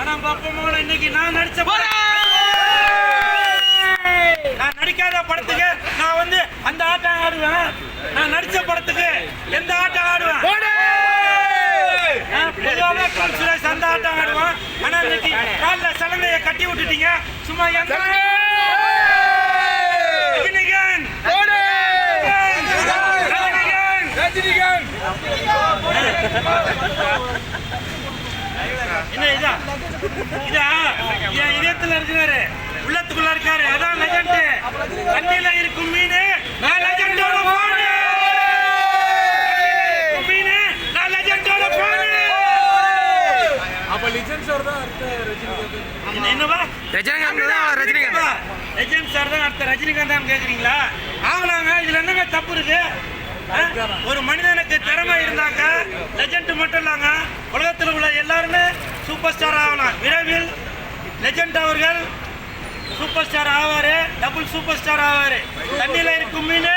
ஆனா பாப்பா இன்னைக்கு நான் நடிக்காத படத்துக்கு நான் வந்து அந்த ஆட்டம் ஆடுவேன். நான் நடிச்ச படத்துக்கு எந்த ஆட்டம் ஆடுவேன்? சுரேஷ் அந்த ஆட்டம் ஆடுவான். ஆனா இன்னைக்கு காலைல சலங்கைய கட்டி விட்டுட்டீங்க. சும்மா எந்த என்ன இதா இதா என் இதயத்துல இருக்கிறாரு, உள்ளத்துக்குள்ள இருக்காரு. அதான் லெஜண்ட். தண்ணியில இருக்கும் மீன் நான் லெஜண்டோட போனு. மீன் நான் லெஜண்டோட போனு. அப்ப லெஜண்ட் சார் தான் அடுத்த ரஜினிகாந்த். என்னவா ரஜினிகாந்த் தான் ரஜினிகாந்த். லெஜண்ட் சார் தான் அடுத்த ரஜினிகாந்த் தான் கேக்குறீங்களா? ஆகலாங்க. இதுல என்னங்க தப்பு இருக்கு? ஒரு மனிதனுக்கு திறமை இருந்தாங்க லெஜண்ட் மட்டும் இல்லங்க, உலகத்தில் உள்ள எல்லாருமே சூப்பர் ஸ்டார் ஆகலாம். விரைவில் லெஜண்ட் அவர்கள் சூப்பர் ஸ்டார் ஆவாரு, டபுள் சூப்பர் ஸ்டார் ஆவாரு. தண்ணியில இருக்கும் மீன்